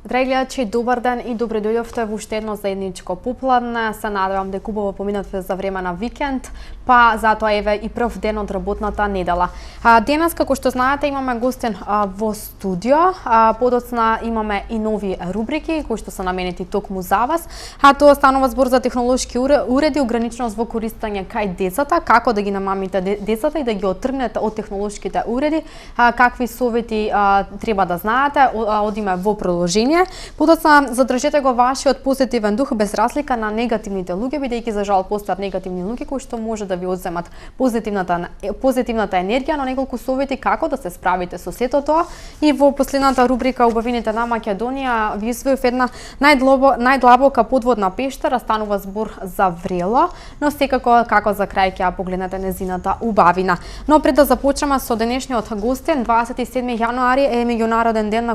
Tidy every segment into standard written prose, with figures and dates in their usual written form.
Драги гледачи, добар ден и добре дојдовте во уште едно заедничко попладне. Се надевам дека убаво поминавте за време на викенд, па затоа еве и прв ден од работната недела. Денес, како што знаете, имаме гостин во студио. Подоцна имаме и нови рубрики кои што се наменети токму за вас. Тоа станува збор за технолошки уреди, ограниченост во користење кај децата, како да ги намамите децата и да ги оттргнете од технолошките уреди, какви совети треба да знаете, одиме во продолжение. Подоцна задржете го вашиот позитивен дух без разлика на негативните луѓе, бидејќи за жал постојат негативни луѓе кои што може да ви одземат позитивната енергија, но неколку совети како да се справите со сето тоа. И во последната рубрика Убавините на Македонија ви извојав една најдлабока подводна пештера, станува збор за врело, но секако како за крај ќе ја погледнете незината убавина. Но пред да започнеме со денешниот гостин, 27 јануари е меѓународен ден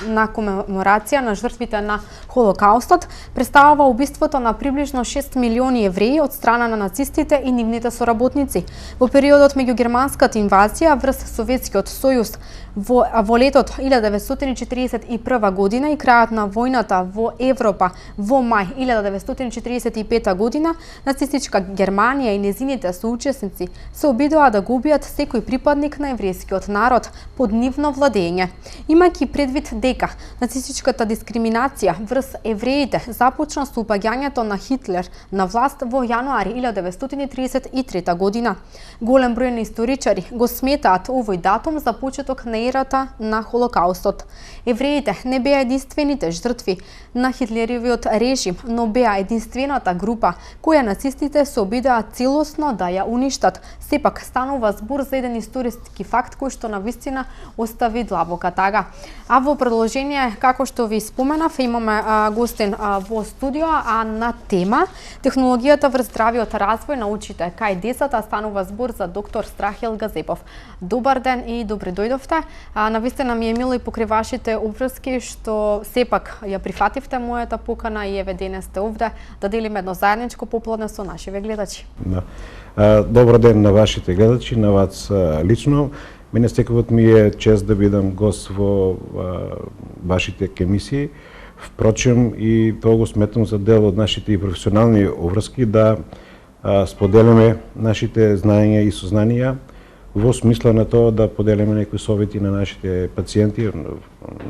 на комеморација на жртвите на Холокаустот. Представува убиството на приближно 6 милиони евреи од страна на нацистите и нивните соработници. Во периодот меѓу германската инвазија врз Советскиот сојуз во летот 1941 година и крајот на војната во Европа во мај 1945 година, нацистичка Германија и незините соучесници се обидоа да го убијат секој припадник на еврејскиот народ под нивно владење. Имајќи предвид дека нацистичката дискриминација врз евреите започна со упаѓањето на Хитлер на власт во јануари 1933 година. Голем број на историчари го сметаат овој датум за почеток на ерата на Холокаустот. Евреите не беа единствените жртви на Хитлеровиот режим, но беа единствената група која нацистите се обидоа целосно да ја уништат. Сепак станува збор за еден историски факт кој што навистина остави длабока тага. А во продолжение, како што ви споменав, имаме гостин во студио, а на тема технологијата врз здравиот развој на очите кај децата, станува збор за доктор Страхил Газепов. Добар ден и добре дојдовте. Навистина ми е мило и покрај вашите обврски што сепак ја прифативте мојата покана и еве денес сте овде да делиме едно заедничко попладне со нашиве гледачи. Да. Добар ден на вашите гледачи, на вас лично. Мене секогаш ми е чест да бидам гост во вашите емисии. Впрочем, и тоа го сметам за дел од нашите и професионални обврски да споделиме нашите знаења и сознанија во смисла на тоа да поделиме некои совети на нашите пациенти,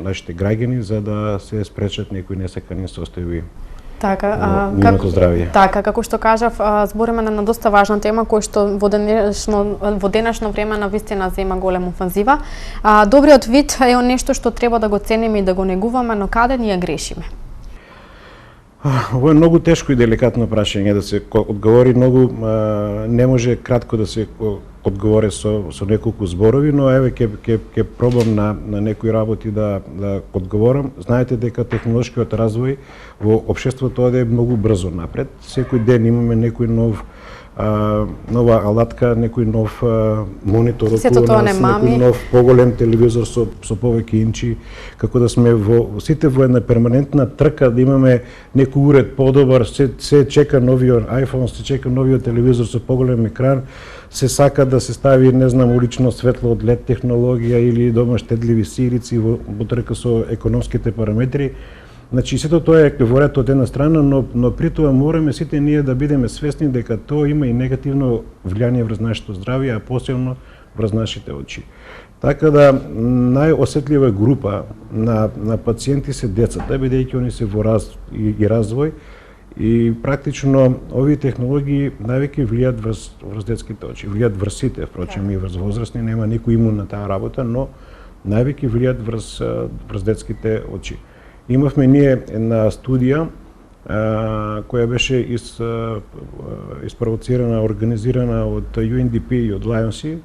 нашите граѓани, за да се спречат некои несакани состојби. Така, така, како што кажав, збориме на доста важна тема која што во денешно време навистина зема голема офанзива. Добриот вид е нешто што треба да го цениме и да го негуваме, но каде ние грешиме? Ова е многу тешко и деликатно прашање да се одговори, многу не може кратко да се одговори со неколку зборови, но еве ќе пробам на некои работи да одговорам. Знаете дека технолошкиот развој во општеството оде многу брзо напред. Секој ден имаме некој нова алатка, некој нов монитор околу нас, некој нов поголем телевизор со повеќе инчи, како да сме сите во една перманентна трка да имаме некој уред подобар, се чека новиот iPhone, се чека новиот телевизор со поголем екран, се сака да се стави, не знам, улично светло од LED технологија или дома штедливи сирици во трка со економските параметри. Значи, сето тоа е во ред од една страна, но при тоа мораме сите ние да бидеме свесни дека тоа има и негативно влијание врз нашето здравје, а посебно врз нашите очи. Така да, најосетлива група на пациенти се децата, бидејќи они се во развој, и практично овие технологии највеќе влијат врз детските очи, влијат врз сите, впрочем и врз возрастни, нема никој имун на таа работа, но највеќе влијат врз детските очи. Имавме ние една студија која беше испровоцирана, организирана од UNDP и од Lionsy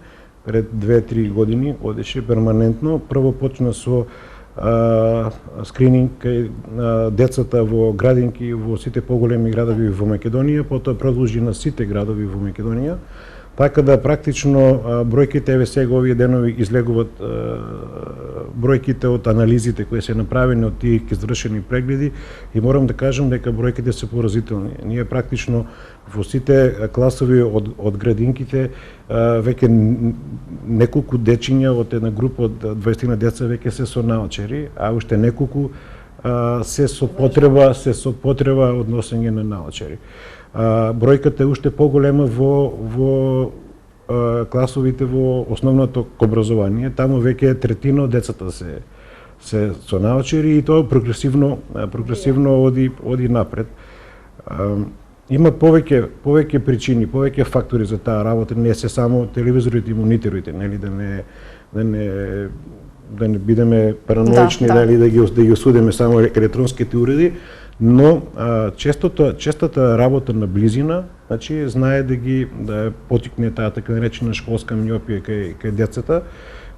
пред 2-3 години, одеше перманентно. Прво почна со скрининг кај децата во градинки во сите поголеми градови во Македонија, потоа продолжи на сите градови во Македонија. Така да практично бројките еве сега овие денови излегуваат бројките од анализите кои се направени од тие извршени прегледи и морам да кажам дека бројките се поразителни. Ние практично во сите класови од градинките веќе неколку дечиња од една група од 20 деца веќе се со наочери, а уште неколку се со потреба од носење на наочари. Бројката е уште поголема во класовите во основното образование. Таму веќе третина од децата се со наочари и тоа прогресивно оди напред. Има повеќе причини, повеќе фактори за таа работа, не се само телевизорите и мониторите, нели, да не бидеме параноични, дали да ги осудиме само електронските уреди, но честата работа на близина, значи знае да потикне таа така наречена школска миопија кај децата,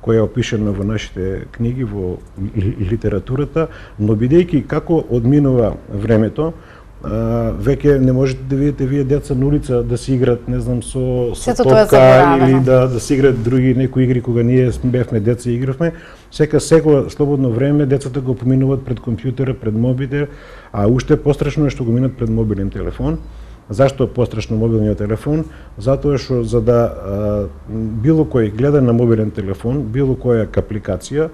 која е опишена во нашите книги, во литературата, но бидејќи како одминува времето, веќе не можете да видите вие деца на улица да се играат, не знам, со топка или да се играат други некои игри кога ние бевме деца и игравме. Секој слободно време децата го поминуваат пред компјутера, пред мобител, а уште пострашно е што го минат пред мобилен телефон. Зашто е пострашно мобилниот телефон? Затоа што за да било кој гледа на мобилен телефон, било која апликација,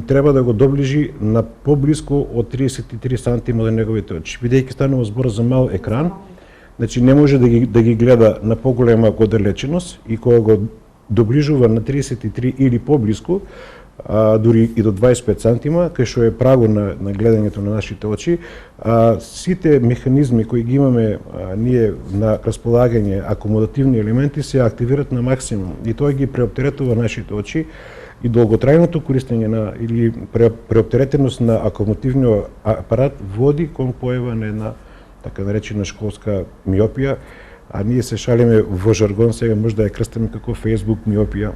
треба да го доближи на поблиску од 33 сантима до неговите очи. Бидејќи станува збор за мал екран, значи не може да ги гледа на поголема оддалеченост и кога го доближува на 33 или поблиску, дури и до 25 сантима, кај што е праго на гледањето на нашите очи, сите механизми кои ги имаме ние на располагање, акомодативни елементи, се активират на максимум и тоа ги преоптеретува нашите очи и долготрајното користење или преоптеретеност на акомодативниот апарат води кон појава на една така наречена школска миопија, а ние се шалиме во жаргон, сега може да ја крстиме како Facebook миопија.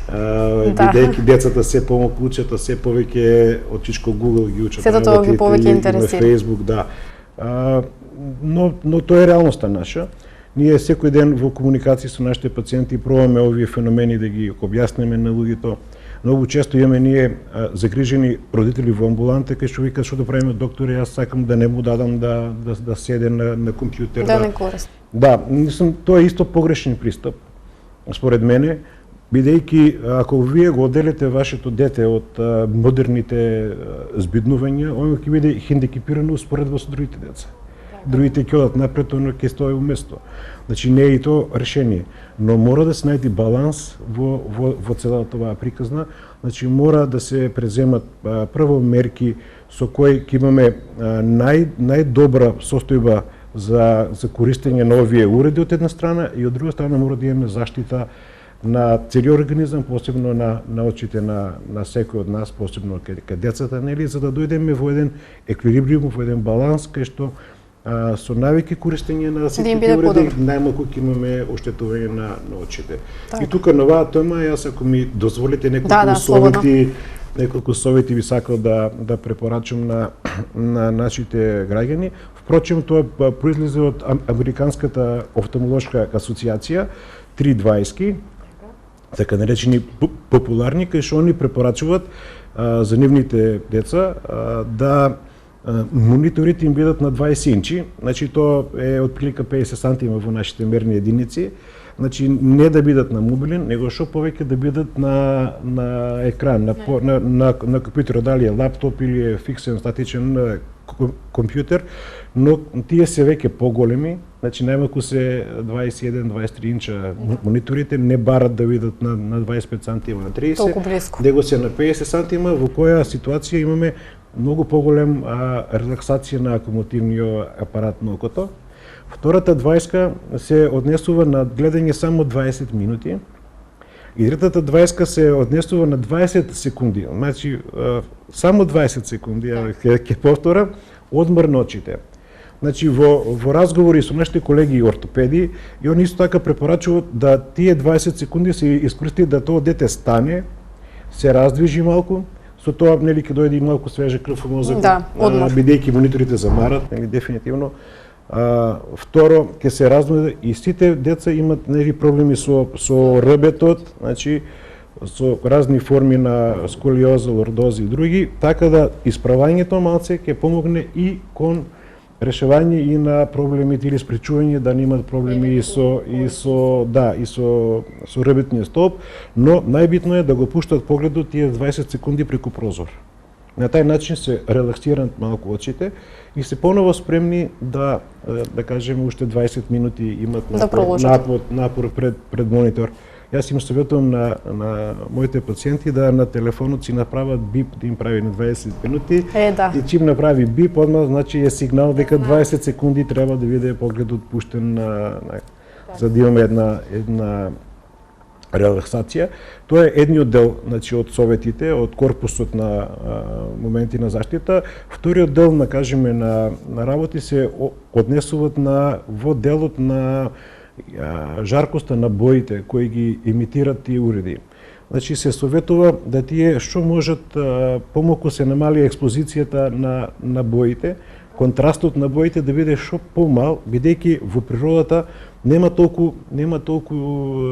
Бидејќи децата се помалку учат, а се повеќе од чичко Google ги учат. Сето тоа ги повеќе интересира. На Facebook, да. Но тоа е реалноста наша. Ние секој ден во комуникација со нашите пациенти пробаме овие феномени да ги објаснеме на луѓето. Многу често имаме ние загрижени родители во амбуланта кај што викаат што да правиме докторе, јас сакам да не му дадам да седе на компјутер. Да не користи. Да, мислам тоа е исто погрешен пристап според мене, бидејќи ако вие го одделите вашето дете од модерните збиднувања, оно ќе биде хендикепирано успоредба со другите деца. Другите ќе одат напред, оно ќе стои уместо. Значи не е и тоа решение, но мора да се најде баланс во целата оваа приказна. Значи мора да се преземат прво мерки со кои ќе имаме најдобра состојба за користење на овие уреди од една страна и од друга страна мора да имаме заштита на целиот организам, посебно на очите на секој од нас, посебно кај децата, нели, за да дојдеме во еден еквилибриум, во еден баланс кај што со навеќе користење на сите уреди најмалку ќе имаме оштетување на очите. И тука на оваа тема јас ако ми дозволите неколку совети би сакал да препорачам на нашите граѓани. Впрочем, тоа произлезе од Американската офталмолошка асоциација, 320, така наречени популарни, кај што они препорачуваат за нивните деца да мониторите им бидат на 20 инчи, значи тоа е отприлика 50 сантима во нашите мерни единици, значи не да бидат на мобилен, него што повеќе да бидат на екран, на компјутер, дали е лаптоп или е фиксен статичен компјутер, но тие се веќе поголеми, значи најмалку се 21-23 инча мониторите, не барат да видат на 25 сантима, на 30, него се на 50 сантима, во која ситуација имаме многу поголем релаксација на акумулативниот апарат на окото. Втората 20 се однесува на гледање само 20 минути и третата 20 се однесува на 20 секунди. Значи, само 20 секунди, ќе повторам, одмор на очите. Значи, во разговори со нашите колеги ортопеди, и они исто така препорачуваат да тие 20 секунди се искористи да тоа дете стане, се раздвижи малку, со тоа нели ќе дојде и малку свежа крв во мозокот, бидејќи мониторите замарат, нели дефинитивно. Второ, ќе се разнуде и сите деца имат нели проблеми со рбетот, значи со разни форми на сколиоза, лордози и други, така да исправањето малце ќе помогне и кон решавање и на проблемите или спречување да немат проблеми и со рбетниот столб, но најбитно е да го пуштат погледот тие 20 секунди преку прозор. На тај начин се релаксираат малку очите и се поново спремни да кажеме уште 20 минути имат напор пред монитор. Јас им советувам на моите пациенти да на телефонот си направат бип да им прави на 20 минути. И чим направи бип, одма значи е сигнал дека 20 секунди треба да биде погледот пуштен за да имаме една релаксација. Тоа е едниот дел, значи од советите, од корпусот на моменти на заштита. Вториот дел, на работи се однесуваат во делот на жаркоста на боите кои ги имитираат тие уреди. Значи се советува да тие што можат помалку се намали експозицијата на боите, контрастот на боите да биде што помал, бидејќи во природата нема толку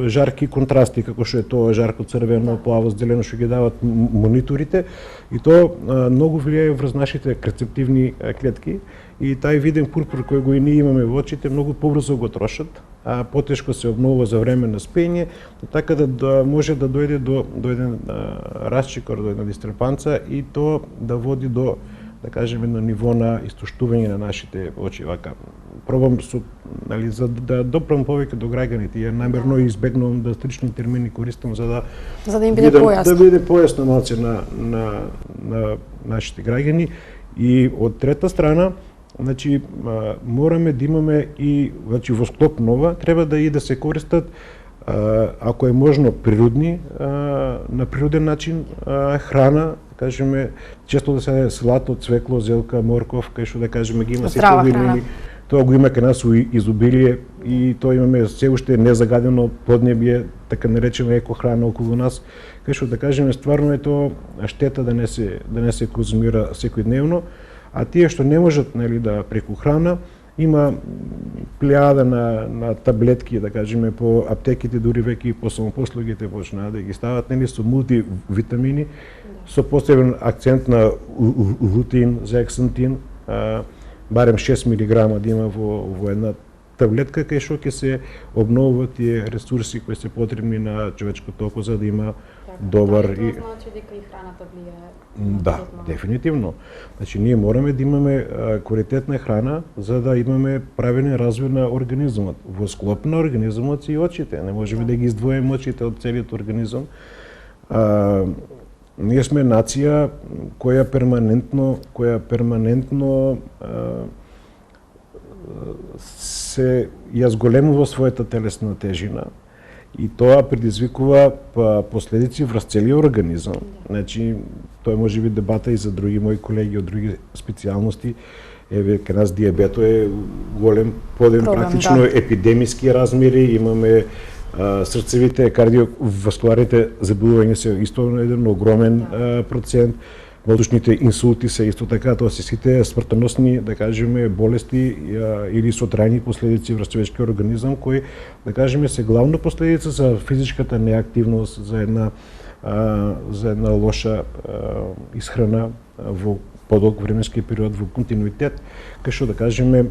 жарки контрасти како што е тоа жарко црвено, плаво, зелено што ги дават мониторите и тоа многу влијае врз нашите рецептивни клетки и тај виден пурпур кој го и ние имаме во очите многу побрзо го трошат, потешко се обновува за време на спење, така да може да дојде до еден расчекор, до една дистрепанца и тоа да води до да кажеме на ниво на истуштување на нашите очи. Пробам за да допрам повеќе до граѓаните. Ја намерно избегнувам да стрични термини користам за да им биде појасно. Да биде појасно малце на нашите граѓани. И од трета страна, значи мораме да имаме и во склоп нова треба да се користат ако е можно природни на природен начин храна, кажеме често да се салата, цвекло, зелка, морков, кај што да кажеме ги има сите види. Тоа го има кај нас во изобилие и тоа имаме се уште незагадено поднебје, така наречено екохрана околу нас, кај што да кажеме стварно е тоа штета да не се конзумира секојдневно, а тие што не можат да преку храна има плејада на таблетки, да кажеме, по аптеките, дури веќе и по самопослугите почнаа да ги стават, со мултивитамини, со посебен акцент на лутеин, зеаксантин, барем 6 мг да има во една таблетка, кај што ќе се обновуваат тие ресурси кои се потребни на човечкото око за да има добар и тоа значи дека и храната влијае. Да, дефинитивно. Значи ние мораме да имаме квалитетна храна за да имаме правилен развој на организмот. Во склоп на организмот се и очите. Не можеме да ги издвоиме очите од целиот организам. Ние сме нација која перманентно се ја зголемува својата телесна тежина и тоа предизвикува последици врз целиот организам. Значи, тоа може би дебата и за други мои колеги од други специјалности. Еве, кај нас диабето е голем подем, практично епидемиски размери, имаме срцевите, кардиоваскуларните заболувања се исто еден огромен процент, мозочните инсулти се исто така, тоа се сите смртоносни, да кажеме, болести или со трајни последици врз човечкиот организам, кои, да кажеме, се главна последица за физичката неактивност, за една лоша исхрана во подолг временски период, во континуитет, кај што, да кажеме,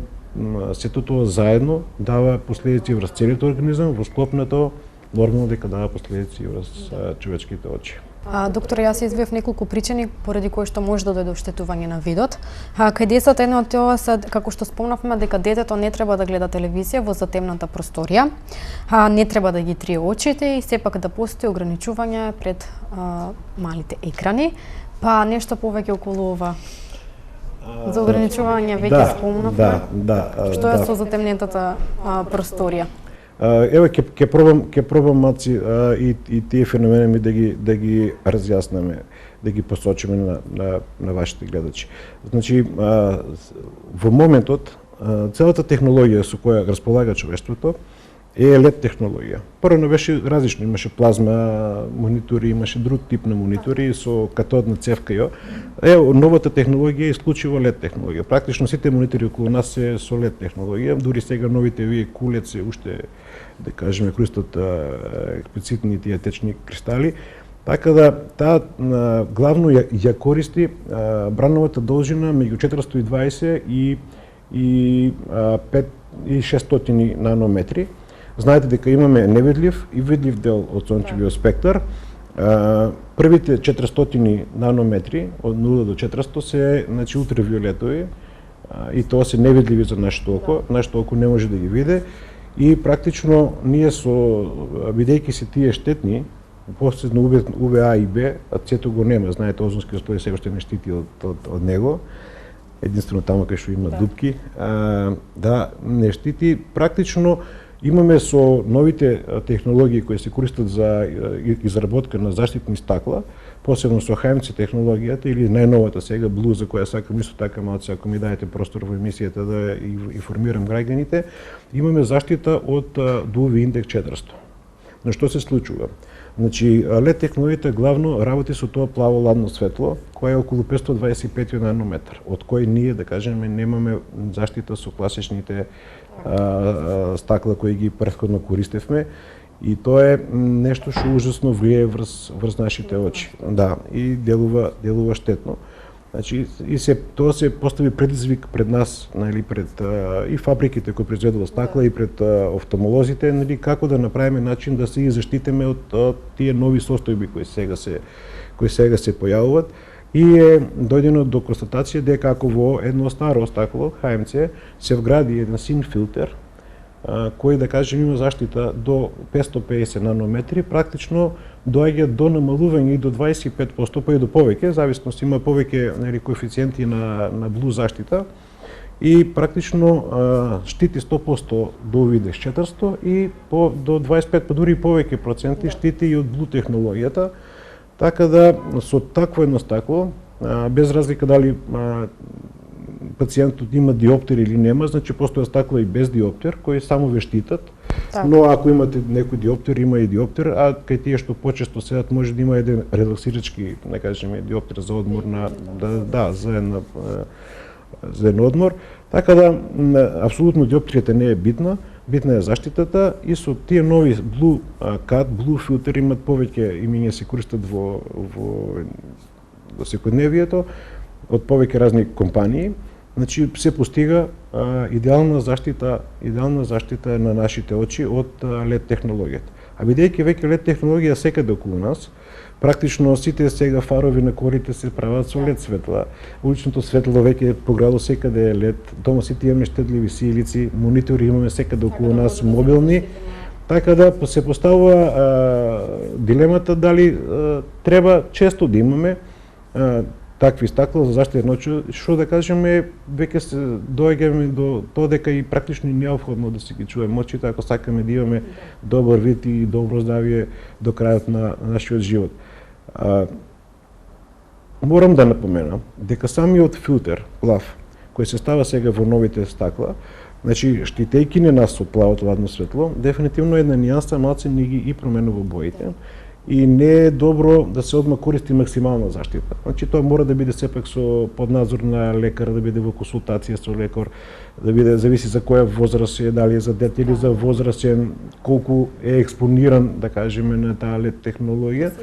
сето тоа заедно дава последици врз целиот организам, во склоп на тоа нормално дека дава последици врз човечките очи. Доктор, јас извиев неколку причини поради кои што може да дојде оштетување на видот. Кај децата едно од тоа се, како што спомнавме, дека детето не треба да гледа телевизија во затемната просторија, не треба да ги трие очите и сепак да постои ограничување пред малите екрани. Па нешто повеќе околу ова. За ограничување веќе спомнавме. Што е со затемнетата просторија? Еве ќе пробам маци и тие феномени да ги разјаснеме, да ги посочиме на вашите гледачи. Значи во моментот целата технологија со која располага човештвото е LED технологија. Прво беше различно, имаше плазма монитори, имаше друг тип на монитори со катодна цевка јо. Новата технологија е исклучиво LED технологија. Практично сите монитори околу нас се со LED технологија, дури сега новите вие QLED се уште, да кажеме, користат експлицитни тие течни кристали. Така да таа главно ја користи брановата должина меѓу 420 и 600 нанометри. Знаете дека имаме невидлив и видлив дел од сончевиот спектар. Првите 400 нанометри од 0 до 400 се значи ултравиолетови и тоа се невидливи за нашето око. Нашето око не може да ги види и практично ние бидејќи се тие штетни, посредно УВА и Б, а С го нема, знаете, озонскиот слој се уште не штити од него. Единствено таму кај што има дупки, да не штити. Практично имаме со новите технологии кои се користат за изработка на заштитни стакла, посебно со ХМЦ технологијата или најновата сега Blue, за која сакам исто така малце, ако ми даете простор во емисијата да информирам граѓаните, имаме заштита од до UV индекс 400. Но што се случува? Значи, LED технологијата главно работи со тоа плаво ладно светло, кое е околу 525 нанометар, од кој ние, да кажеме, немаме заштита со класичните стакла кои ги претходно користевме, и тоа е нешто што ужасно влијае врз нашите очи. Да, и делува штетно. Значи, тоа се постави предизвик пред нас, нели, пред и фабриките кои произведуваат стакла и пред офталмолозите, нели, како да направиме начин да се и заштитиме од тие нови состојби кои сега се појавуваат. И е дојдено до констатација дека ако во едно старо стакло ХМЦ се вгради еден син филтер кој, да кажем, има заштита до 550 нанометри, практично доаѓа до намалување и до 25%, па и до повеќе, зависност има повеќе, нели, коефициенти на Blue заштита, и практично штити 100% до UV индекс 400 и до 25, па дури и повеќе проценти штити и од Blue технологијата. Така да со такво едно стакло, без разлика дали пациентот има диоптер или нема, значи постоја стакла и без диоптер кои само ве штитат. Но ако имате некој диоптер, има и диоптер, а кај тие што почесто седат може да има еден релаксирачки, да кажеме, диоптер за одмор за еден одмор. Така да апсолутно диоптеријата не е битна, битна е заштитата, и со тие нови Blue CAD, Blue филтер имат повеќе имиња, се користат во секојдневието од повеќе разни компании. Значи се постига идеална заштита на нашите очи од LED технологијата. А бидејќи веќе LED технологија секаде околу нас, практично сите сега фарови на колите се прават со LED светла. Уличното светло веќе пограло секаде е LED. Дома сите имаме штедливи сијалици, монитори имаме секаде околу нас, мобилни. Така да се поставува дилемата дали треба често да имаме такви стакла за заштита на очи, што да кажеме, веќе се доаѓаме до тоа дека и практично неопходно да се ги чуваме очите ако сакаме да имаме добар вид и добро здравје до крајот на нашиот живот. Морам да напоменам дека самиот филтер, плав, кој се става сега во новите стакла, значи штитејќи не нас со плавото ладно светло, дефинитивно една нијанса малце не ги и променува боите, и не е добро да се одма користи максимална заштита. Значи тоа мора да биде сепак со поднадзор на лекар, да биде во консултација со лекар, да биде, зависи за која возраст е, дали е за дете или за возрастен, колку е експониран, да кажеме, на таа LED технологија.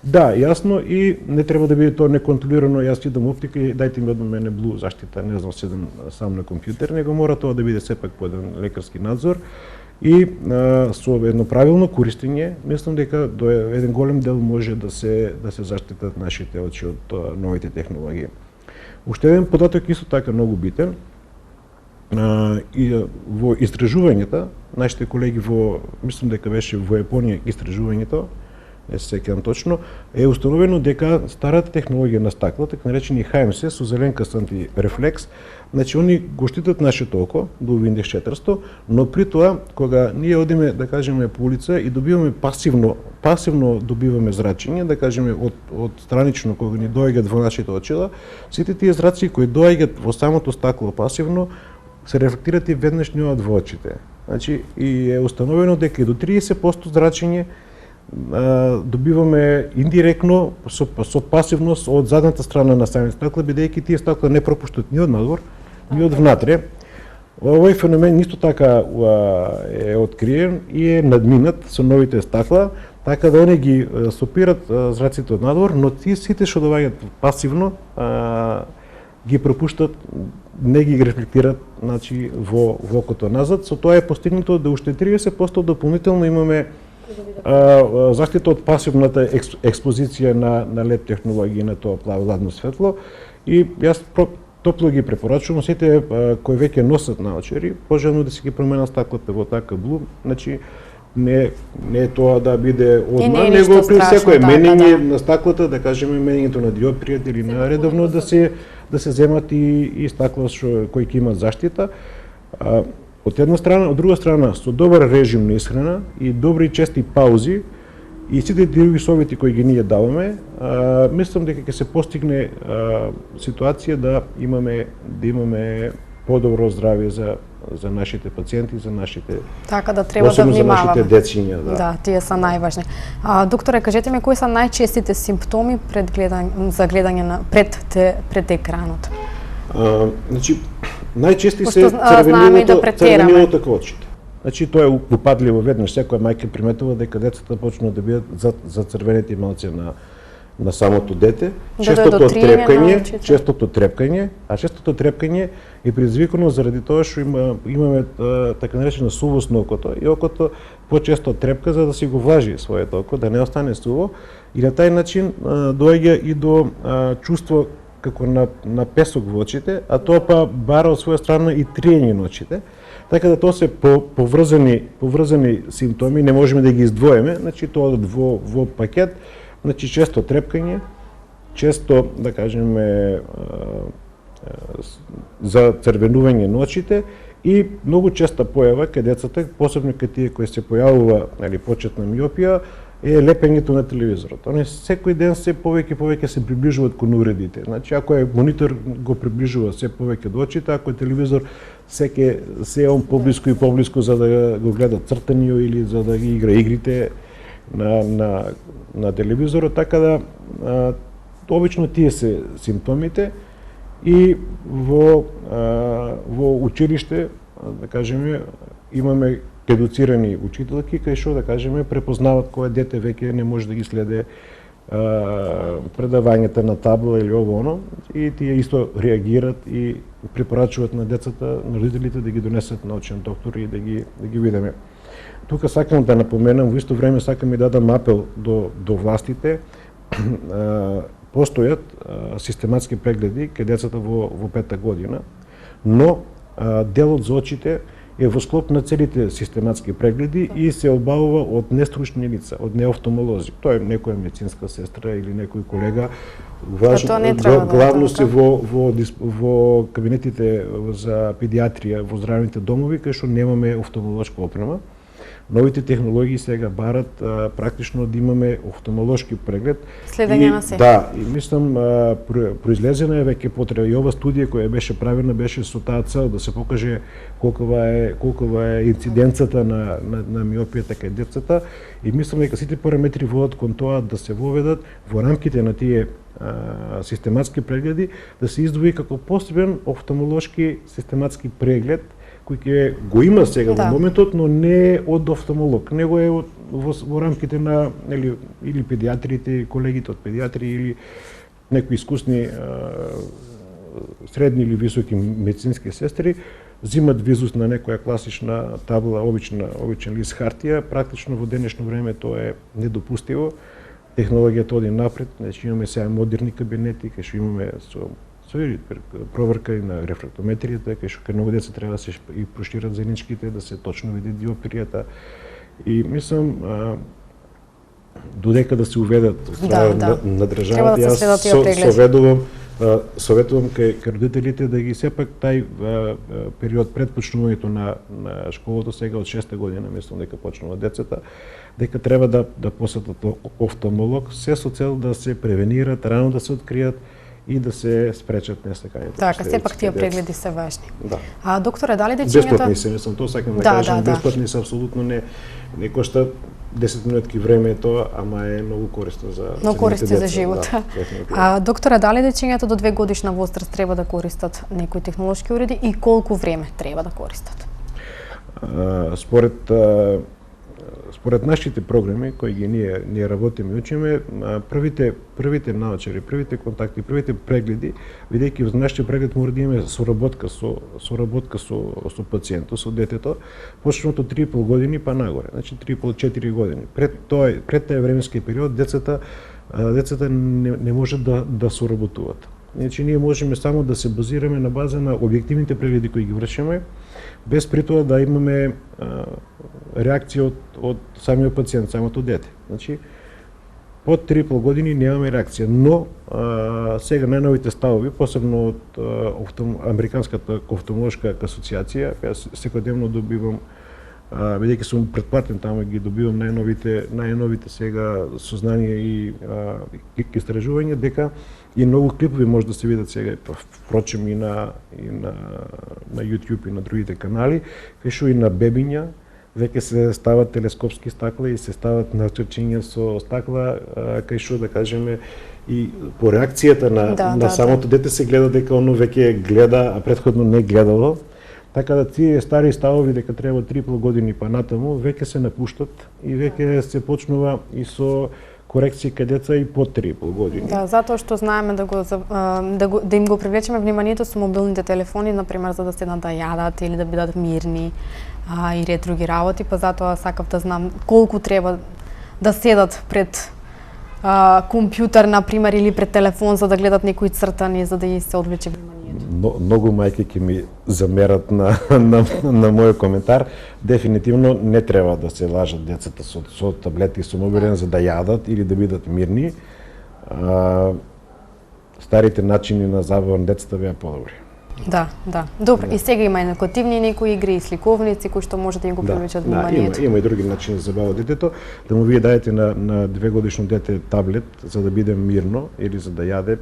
Да, јасно, и не треба да биде тоа неконтролирано, јас идам оптика и дајте ми од мене Blue заштита, не знам, седам сам на компјутер, него мора тоа да биде сепак по еден лекарски надзор. И со едно правилно користење, мислам дека до еден голем дел може да се заштитат нашите очи од новите технологии. Уште еден податок исто така многу битен, и во истражувањата, нашите колеги мислам дека беше во Јапонија истражувањето, не се сеќавам точно, е установено дека старата технологија на стакла, така наречени ХМС, со зелен къс антирефлекс, значи они го штитат нашето око до UV индекс 400, но при тоа кога ние одиме, да кажеме, по улица и добиваме пасивно добиваме зрачење, да кажеме од странично кога ни доаѓаат во нашите очила, сите тие зраци кои доаѓаат во самото стакло пасивно се рефлектират и веднаш ни од во очите. Значи и е установено дека и до 30% зрачење добиваме индиректно со пасивност од задната страна на самите стакла, бидејќи тие стакла не пропуштат ни од надвор, ни од внатре. Овој феномен исто така е откриен и е надминат со новите стакла, така да они ги сопират зраците од надвор, но сите што доаѓаат пасивно ги пропуштат, не ги рефлектират, значи, во окото назад. Со тоа е постигнато да уште 30% дополнително имаме заштита од пасивната експозиција на LED технологии на тоа плаво-ладно светло и јас топло ги препорачувам сите кои веќе носат наочари, пожелно да си ги променат стаклата во така блу, значи не е тоа да биде одма, него при секое менење на стаклата, да кажеме менењето на диоптријата или на редовно да се земат и стакла кои ќе имат заштита. Од една страна, од друга страна, со добар режим на исхрана и добри чести паузи и сите други совети кои ги ние даваме, мислам дека ќе се постигне ситуација да имаме подобро здравје за нашите пациенти, за нашите, така да треба да внимаваме. За нашите дециња, да. Да, тие се најважни. Докторе, кажете ми кои се најчестите симптоми за гледање пред екранот? Значи, најчести се црвенилото кај очите. Значи, тоа е упадливо веднаш. Секоја мајка приметува дека децата почнуваат да бидат зацрвенети малце на самото дете. Честото трепкање, а честото трепкање е предизвикано заради тоа што имаме така наречена сувост на окото и окото почесто трепка за да си го влажи своето око, да не остане суво и на тај начин доаѓа и до чувство како на песок во очите, а тоа па бара од своја страна и триење на очите. Така да тоа се поврзани симптоми, не можеме да ги издвоиме, значи тоа во пакет, значи често трепкање, често да кажеме за црвенување на очите и многу честа појава кај децата, посебно кај тие кои се појавува почетна миопија, е лепењето на телевизорот. Они секој ден се повеќе се приближуваат кон уредите. Значи, ако е монитор го приближува се повеќе до очите, ако е телевизор се он поблиску и поблиску за да го гледа цртаниот или за да ги игра игрите на телевизорот, така да обично тие се симптомите и во училиште, да кажеме, имаме едуцирани учителки кај што да кажеме препознават кое дете веќе не може да ги следе предавањата на табла или ово и тие исто реагираат и препорачуваат на децата, на родителите да ги донесат на очен доктор и да ги видиме. Тука сакам да напоменам, во исто време сакам и да дадам апел до властите. Постојат систематски прегледи кај децата во 5-та година, но делот за очите е во склоп на целите систематски прегледи и се обавува од нестручни лица, од неофтомолози. Тоа е некоја медицинска сестра или некој колега. Главно се во кабинетите за педиатрија, во здравните домови, кај што немаме офтомолошка опрема. Новите технологии сега барат практично да имаме офтомолошки преглед. Следење на се. Да, и мислам произлезена е веќе потреба и ова студија која беше правена беше со таа цел да се покаже колкова е инциденцата на миопијата кај децата и мислам дека сите параметри водат кон тоа да се воведат во рамките на тие систематски прегледи да се издвои како посебен офтомолошки систематски преглед кој го има сега во моментот, но не е од офтомолог, него е во рамките на или педиатрите, колегите од педиатри или некои искусни средни или високи медицински сестри зимат визус на некоја класична табла, обичен лист хартија, практично во денешно време тоа е недопустиво. Технологијата оди напред, значи имаме сега модерни кабинети, кај што имаме со проверка и на рефрактометријата, кај што кај многу деца треба да се и прошират зеничките, да се точно види диопријата. И мислам, додека да се уведат на државата, јас советувам кај родителите да ги сепак тај период пред почнувањето на школата, сега од 6-та година, мислам дека почнуваат децата, дека треба да посетат офтомолог, се со цел да се превенират, рано да се откријат и да се спречат несаканите. Така, сепак тие прегледи се важни. Да. Докторе, дали дечињата... Бесплатни се, мислам, тоа сакам да кажам, бесплатни се апсолутно не кошта 10 минутки време е тоа, ама е многу корисно за за живот. Докторе, дали дечињата до 2 годишна возраст треба да користат некои технолошки уреди и колку време треба да користат? Според според нашите програми кои ги ние работиме и учиме, првите научари, првите контакти, првите прегледи, бидејќи во нашиот преглед мора да имаме соработка со пациентот, со детето, почнато од 3,5 години па нагоре, значи 3,5-4 години. Пред тој временски период децата не можат да соработуваат. Значи ние можеме само да се базираме на база на објективните прегледи кои ги вршиме, без при тоа да имаме реакција од самиот пациент, самото дете. Значи, под 3,5 години немаме реакција, но сега најновите ставови, посебно од Американската офталмолошка асоциација, јас секојдневно добивам, бидејќи сум претплатен таму, ги добивам најновите сега сознанија и истражувања дека и многу клипови може да се видат сега, впрочем и на YouTube и на другите канали, кај што и на бебиња веќе се стават телескопски стакла и се стават начрчиња со стакла, кај што да кажеме и по реакцијата на самото дете се гледа дека оно веќе гледа, а претходно не гледало. Така да тие стари ставови дека треба 3,5 години па натаму веќе се напуштат и веќе се почнува и со корекции кај деца и под 3,5 години. Да, затоа што знаеме да им го привлечеме вниманието со мобилните телефони, например, за да седнат да јадат или да бидат мирни и ред други работи, па затоа сакав да знам колку треба да седат пред компјутер, например, или пред телефон за да гледат некои цртани, за да се одвлече вниманието. Многу мајки ќе ми замерат на мојот коментар. Дефинитивно не треба да се лажат децата со таблети и со мобилен за да јадат или да бидат мирни. Старите начини на забава на децата беа подобри. Да. Добро, и сега има и некотивни некои игри и сликовници кои што може да им го привлечат вниманието. Има и други начини за забава детето. Да му вие дајете на 2-годишно дете таблет за да биде мирно или за да јаде,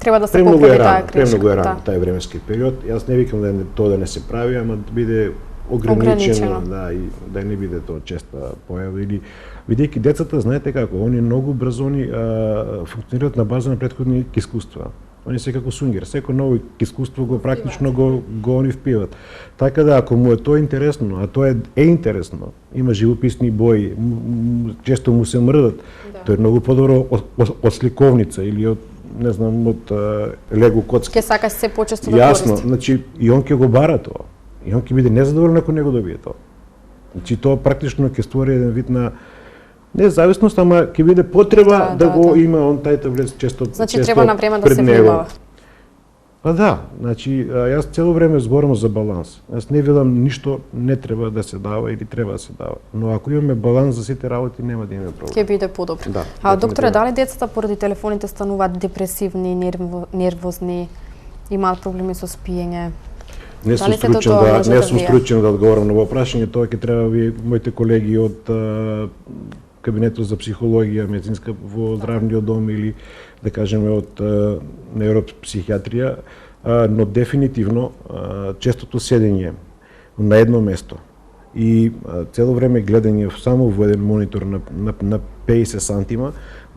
треба да се поправи таа грешка. Премногу е рано тај временски период. Јас не викам да тоа да не се прави, ама да биде ограничено, да, и да не биде тоа честа појава или бидејќи децата знаете како, они многу брзо функционираат на база на претходни искуства. Они се како сунгер, секој ново искуство го практично го они впиват. Така да ако му е тоа интересно, а тоа е интересно, има живописни бои, често му се мрдат, тоа е многу подобро од сликовница или од не знам, од лего коцки. Ке сакаш се почесто да користи. Јасно, значи и он ќе го бара тоа. И он ќе биде незадоволен ако не го добие тоа. Значи тоа практично ќе створи еден вид на независност, ама ќе биде потреба да го има он тај таблет често. Значи треба на време да се внимава. Па да, значи јас цело време зборам за баланс. Јас не видам ништо не треба да се дава или треба да се дава. Но ако имаме баланс за сите работи, нема да имаме проблем. Ќе биде подобро. Да, докторе, дали децата поради телефоните стануваат депресивни, нервозни, имаат проблеми со спиење? Не сум стручен да одговорам на прашање, тоа ќе треба ви моите колеги од кабинетот за психологија, медицинска во здравниот дом или да кажеме од нейропсихијатрија, но дефинитивно честото седење на едно место и цело време гледање само во еден монитор на 50 сантима,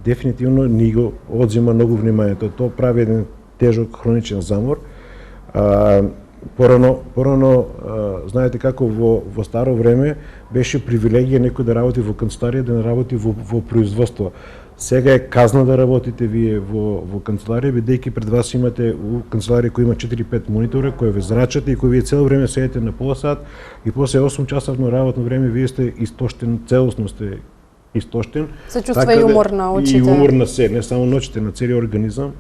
дефинитивно ни го одзема многу вниманието. Тоа прави еден тежок хроничен замор. Порано, знаете како во старо време беше привилегија некој да работи во канцеларија, да не работи во производство. Сега е казна да работите вие во канцеларија, бидејќи пред вас имате канцеларија која има 4-5 монитора, кои ве зрачат и кои вие цело време седите на пола сат и после 8 часовно работно време вие сте истоштен, целосно сте истоштен. Се чувства и умор на очите. И умор на се, не само на очите, на целиот организам.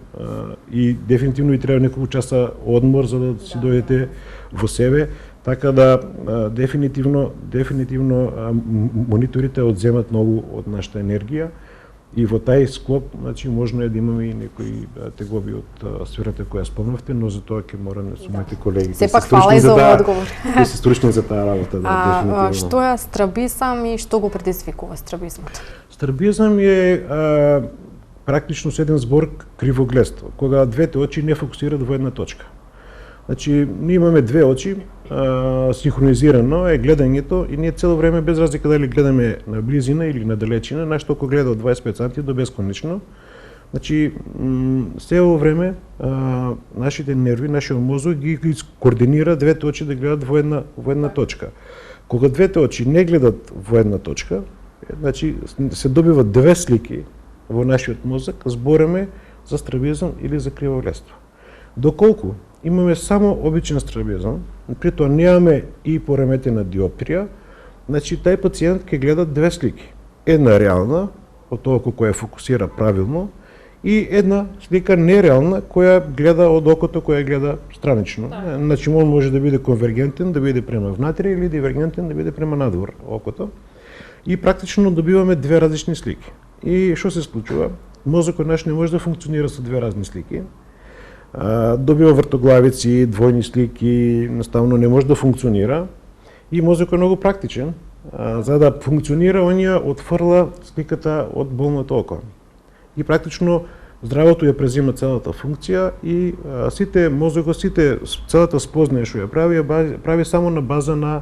И дефинитивно ви треба неколку часа одмор за да си дојдете во себе. Така да дефинитивно мониторите одземат многу од нашата енергија. И во тај склоп, значи, можно е да имаме и некои теглоби од сферата која спомнавте, но за тоа ќе мораме со моите колеги. Сепак фала и за овој одговор. Да се стручни за таа работа, да, дефинитивно. Што е страбизам и што го предизвикува страбизмот? Страбизам е практично еден збор кривогледство, кога двете очи не фокусираат во една точка. Значи, ние имаме две очи, синхронизирано е гледањето и ние цело време, без разлика дали гледаме на близина или на далечина, нашто ако гледа од 25 санти до бесконечно, Значи, се во време нашите нерви, нашиот мозок ги координира двете очи да гледат во една точка. Кога двете очи не гледат во една точка, значи се добиват две слики во нашиот мозок, збореме за страбизам или за криволество. Доколку имаме само обичен страбизам, при тоа немаме и пореметена диоптрија, значи тај пациент ќе гледа две слики. Една реална, од тоа која фокусира правилно, и една слика нереална која гледа од окото, која гледа странично. Значи он може да биде конвергентен, да биде према внатре, или дивергентен, да биде према надвор окото. И практично добиваме две различни слики. И што се случува? Мозокот наш не може да функционира со две разни слики. Добива вртоглавици, двојни слики, наставно не може да функционира. И мозокот е многу практичен. За да функционира, он ја отфрла сликата од болното око. И практично здравото ја презима целата функција и целата спознаја што ја прави само на база на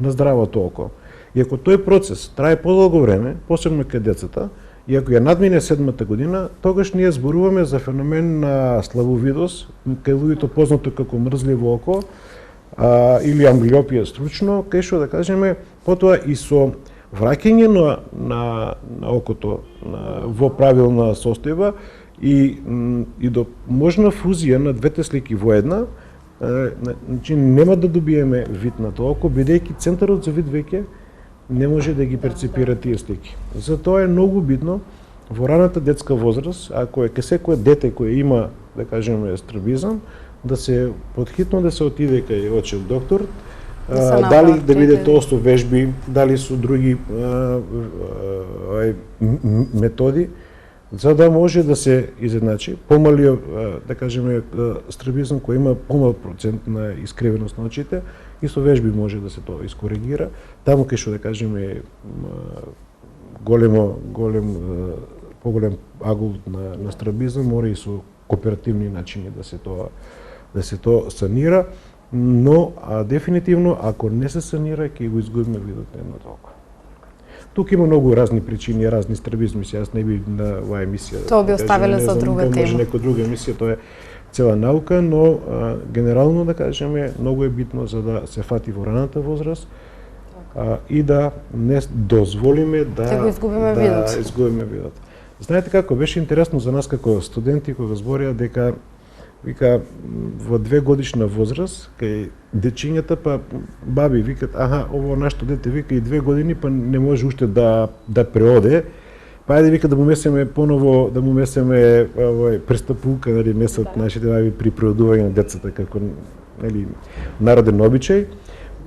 здравото око. И ако тој процес трае подолго време, посебно кај децата, и ако ја надмине 7-та година, тогаш ние зборуваме за феномен на слабовидост, кај луѓето познато како мрзливо око, или амблиопија стручно, кај што да кажеме, потоа и со враќање на окото во правилна состојба и до можна фузија на двете слики во една, значи нема да добиеме вид на тоа око, бидејќи центарот за вид веќе не може да ги перцепира тие слики. Затоа е многу битно во раната детска возраст, ако е кај секое дете кој има, да кажеме, страбизам, да се подхитно да се отиде кај очев доктор, дали да биде тоа со вежби, дали со други методи, за да може да се изедначи помалиот, да кажеме, страбизам кој има помал процент на искривеност на очите, и со вежби може да се тоа искоригира. Таму кај што да кажеме поголем агул на страбизам, мора и со кооперативни начини да се тоа санира, но дефинитивно ако не се санира ќе го изгубиме видот на едното око. Тука има многу разни причини, разни страбизми, јас не би на оваа емисија. Тоа би оставиле за друга тема. Може некоја друга емисија, тоа е цела наука, но генерално да кажеме, многу е битно за да се фати во раната возраст и да не дозволиме да го изгубиме видот. Знаете како беше интересно за нас како студенти кога зборија дека вика во 2-годишна возраст кај дечињата па баби викат ово нашто дете вика и 2 години па не може уште да преоде. Па ајде вика да му месеме поново овој престапулка, нели, месат нашите баби при преодување на децата како нели народен обичај.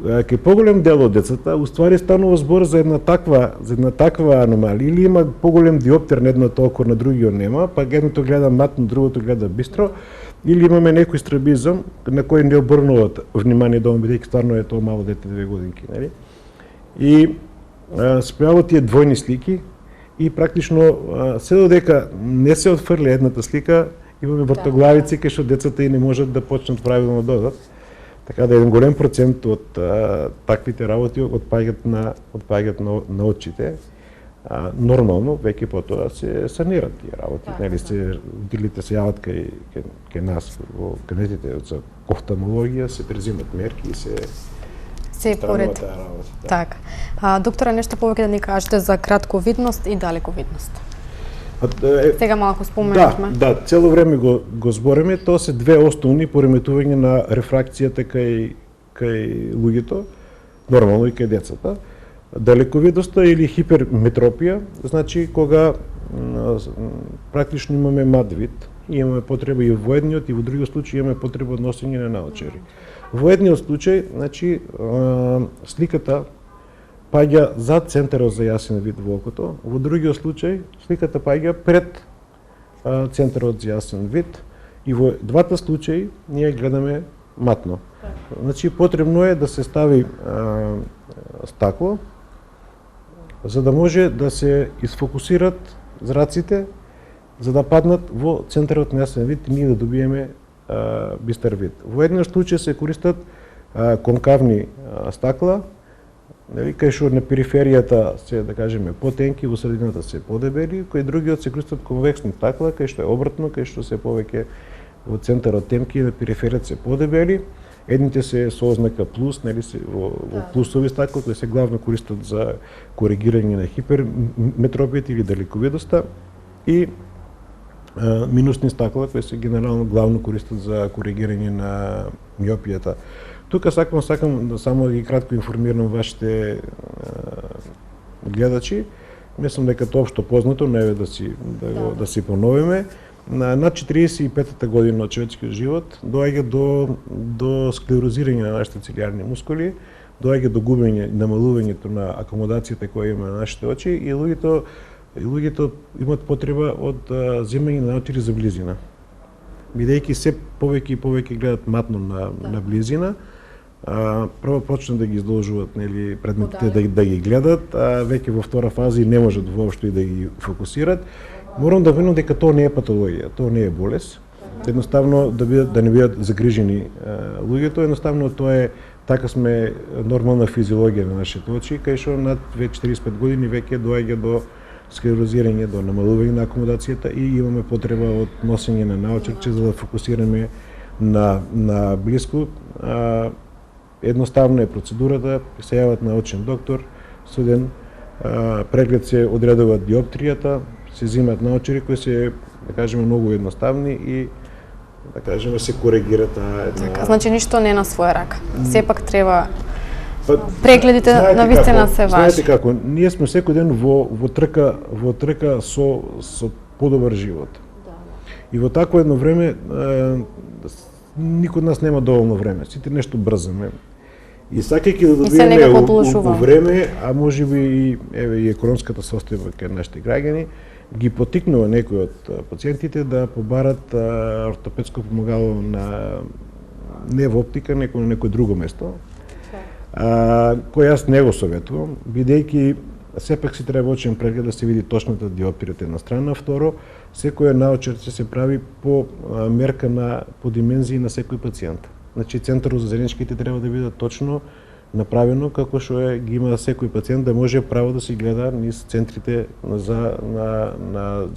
Кај поголем дел од децата уствари станува збор за една таква аномалија, или има поголем диоптер на едното око, на другиот нема, па едното гледа матно, другото гледа бистро, или имаме некој страбизам на кој не обрнуваат внимание дома, бидејќи стварно е тоа мало дете 2 годинки, нели? И спрямо тие двојни слики и практично се додека не се отфрли едната слика, имаме вртоглавици кај што децата и не можат да почнат правилно да додат. Така да еден голем процент од таквите работи отпаѓаат на очите. Нормално, веќе потоа се санират тие работи. Нели родителите се јават кај нас во кабинетите за офталмологија, се презимат мерки и се поред. Така. Доктора, нешто повеќе да ни кажете за кратковидност и далековидност? Сега малку споменавме. Да, цело време го збориме, тоа се две основни пореметувања на рефракцијата кај луѓето, нормално и кај децата. Далековидоста или хиперметропија, значи кога практично имаме мад вид, и имаме потреба и во едниот и во другиот случај имаме потреба од носење на наочари. Во едниот случај, значи сликата паѓа зад центарот за јасен вид во окото, во другиот случај сликата паѓа пред центарот за јасен вид и во двата случаи ние гледаме матно. Значи потребно е да се стави стакло за да може да се изфокусират зраците за да паднат во центарот на јасен вид и ние да добиеме бистар вид. Во едниот случај се користат конкавни стакла, нели, кај што на периферијата се, да кажеме, потенки, во средината се подебели, кои другиот се користат конвексни стакла, кај што е обратно, кај што се повеќе во центарот темки, на периферијата се подебели. Едните се со ознака плюс, нели, се во плюсови стакла, кои се главно користат за коригирање на хиперметропијата или далековидоста, и минусни стакла, кои се генерално главно користат за коригирање на миопијата. Тука сакам да само ги кратко информирам вашите гледачи. Мислам дека тоа општо познато, не е да си поновиме. Над 45-та година од човечкиот живот доаѓа до склерозирање на нашите цилиарни мускули, доаѓа до губење, намалувањето на акомодацијата која има на нашите очи, и луѓето имат потреба од земање на научи за близина. Бидејќи се повеќе и повеќе гледат матно на близина, прво почнат да ги издолжуваат, нели, предметите да ги гледат, а веќе во втора фаза и не можат воопшто и да ги фокусират. Морам да винам дека тоа не е патологија, тоа не е болест. Едноставно да не бидат загрижени луѓето, едноставно тоа е, така сме, нормална физиологија на нашите очи, кај што над 45 години веќе доаѓа до склерозирање, до намалување на акомодацијата и имаме потреба од носење на наочарче за да фокусираме на блиску. Едноставно е процедурата, се јават на очен доктор, суден преглед, се одредува диоптријата, се земат наочари кои се, да кажеме, многу едноставни и, да кажеме, се коригира таа една... Така, значи ништо не е на своја рака. Сепак треба прегледите навистина се важни. Знаете како, ние сме секој ден во трка со подобар живот. И во такво едно време никој од нас нема доволно време. Сите нешто брзаме. И сакајќи да добиеме у време, а можеби и економската состојба кај нашите граѓани, ги потикнува некои од пациентите да побарат ортопедско помагало не во оптика, на некој друго место, кој јас не го советувам, бидејќи сепак си треба очен преглед да се види точната диоптрија една страна, второ, секоја наочарче се прави по мерка по димензии на секој пациент. Значи, центарот за зреничките треба да биде точно направено како што ги има секој пациент, да може право да се гледа низ центрите на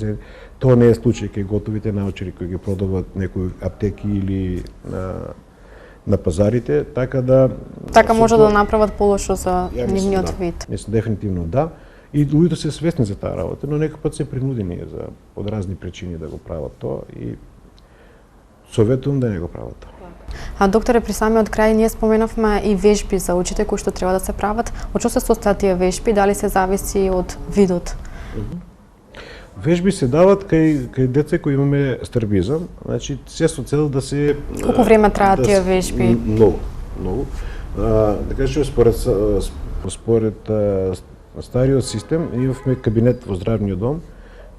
тоа не е случај кај готовите наочари кои ги продават некои аптеки или на пазарите, така да... Така може да направат полошо за нивниот вид. Мислам, дефинитивно да. И луѓето се свесни за таа работа, но некој пат се принудени од разни причини да го прават тоа и советувам да не го прават тоа. Докторе, при самиот крај ние споменавме и вежби за очите кои што треба да се прават. Од што се состојат тие вежби, дали се зависи од видот? Вежби се дават кај деца кои имаме страбизам, значи се со цел да се... Колку време траат тие вежби? Многу. Да кажем, според стариот систем, имавме кабинет во здравниот дом,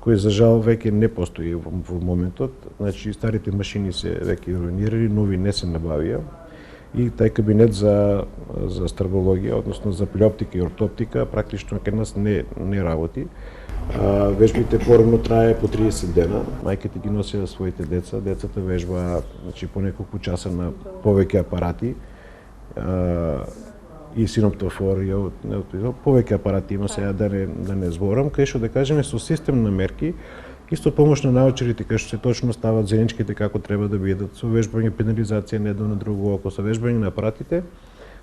кој за жал веќе не постои во моментот. Значи старите машини се веќе руинирани, нови не се набавија. И тај кабинет за стравологија, односно за плеоптика и ортоптика, практично кај нас не работи. Вежбите порано трае по 30 дена. Мајките ги носеа своите деца, децата вежбаа, значи, по неколку часа на повеќе апарати. И синоптофорија, повеќе апарати има, сега да не зборам, кај што, да кажеме, со систем на мерки, исто помош на наочарите, кај што се точно стават зреничките како треба да бидат, со вежбање, пенализација на едно на друго око, со вежбање на апаратите,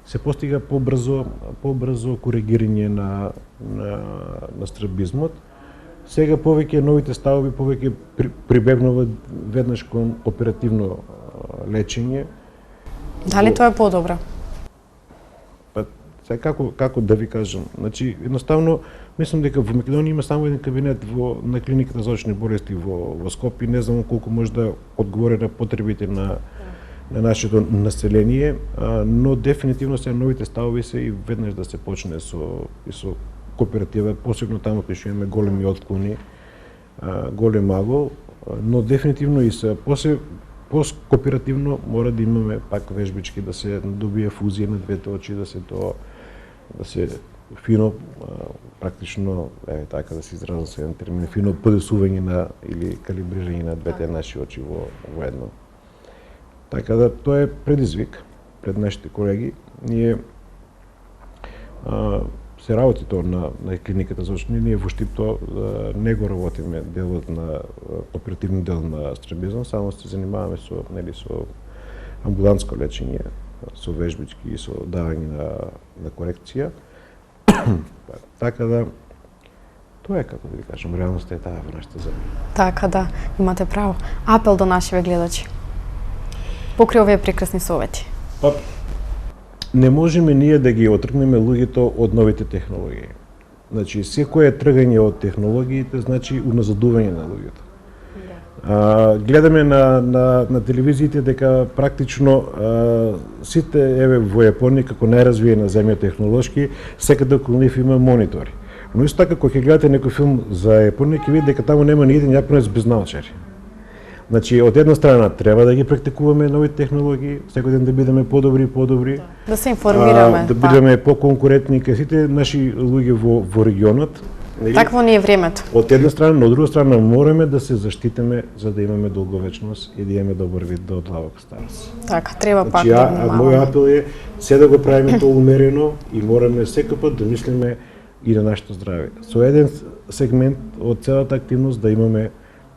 се постига побрзо коригирање на страбизмот. Сега повеќе новите ставови повеќе прибегнуваат веднаш кон оперативно лечење. Дали тоа е подобро? Како да ви кажам, значи едноставно мислам дека во Македонија има само еден кабинет на клиниката за очни болести во Скопје, не знам колку може да одговори на потребите на нашето население, но дефинитивно се новите ставови се и веднаш да се почне со кооператива, посебно таму кај што имаме големи отклони, голем агол, но дефинитивно и се кооперативно мора да имаме пак вежбички, да се добие фузија на двете очи, да се фино, практично, така да се изразам се еден термин, фино подесување или калибрирање на двете наши очи во едно. Така да тоа е предизвик пред нашите колеги. Ние се работи тоа на клиниката, зашто ние во Штип не го работиме делот на оперативен дел на страбизам, само се занимаваме со амбулантско лечење, со вежбички и со давање на корекција. Така да, тоа е, како да ви кажам, реалноста е таа во нашата земја. Така да, имате право. Апел до нашиве гледачи. Покрај овие прекрасни совети. Па, не можеме ние да ги отргнеме луѓето од новите технологии. Значи, секое тргање од технологиите значи уназадување на луѓето. Гледаме на телевизиите дека практично сите, еве во Јапонија, како најразвиена земја технолошки, секаде околу нив има монитори. Но исто така, кога ќе гледате некој филм за Јапонија, ќе видите дека таму нема ни еден јапонец без научари. Значи, од една страна треба да ги практикуваме нови технологии, секој ден да бидеме подобри. Да се информираме. Да бидеме поконкурентни кај сите наши луѓе во регионот. Такво ни е времето. Од една страна, но од друга страна мораме да се заштитиме за да имаме долговечност и да имаме добар вид до длабока старост. Така, треба пак да внимаваме. Мој апел е се да го правиме тоа умерено и мораме секој пат да мислиме и на нашето здраве. Со еден сегмент од целата активност да имаме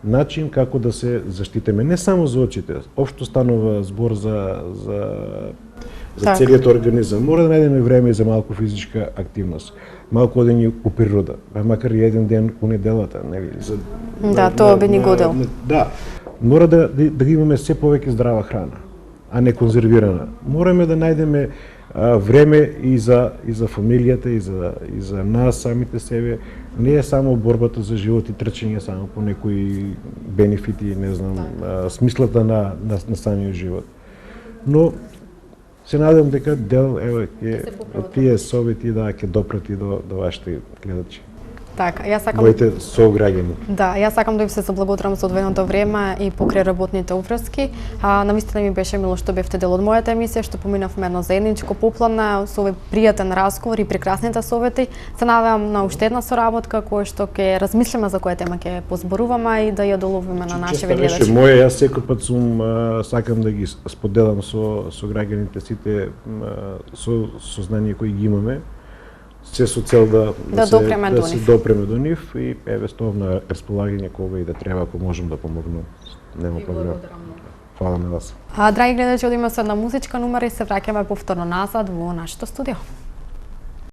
начин како да се заштитиме не само за очите, општо станува збор за целиот организам. Мора да најдеме време и за малку физичка активност. Малку одење по природа, макар и еден ден у неделата, нели? Да, тоа би ни годел. Да, мора да имаме се повеќе здрава храна, а не конзервирана. Мораме да најдеме време и за фамилијата и за нас самите себе. Не е само борбата за живот и трчење само по некои бенефити, не знам, смислата на самиот живот. Но се надевам дека дел од тие совети ќе допрати до вашите гледачи. Така, јас сакам моите сограѓани. Да, јас сакам да ви се заблагодарам за одвоеното време и покрај работните уврски. Навистина ми беше мило што бевте дел од мојата емисија, што поминавме едно заедничко поплана со овој пријатен разговор и прекрасните совети. Се надевам на уште една соработка која што ќе размислиме за која тема ќе позборуваме и да ја доловиме на нашите гледачи. Моја, јас секој пат сакам да ги споделам со граѓаните сите сознание кои ги имаме. Се со цел да се допреме до нив и еве стоам на располагање кога и да треба, ако можам да помогнам. Нема проблем. Фала на вас. Драги гледачи, одиме со една музичка номера и се враќаме повторно назад во нашето студио.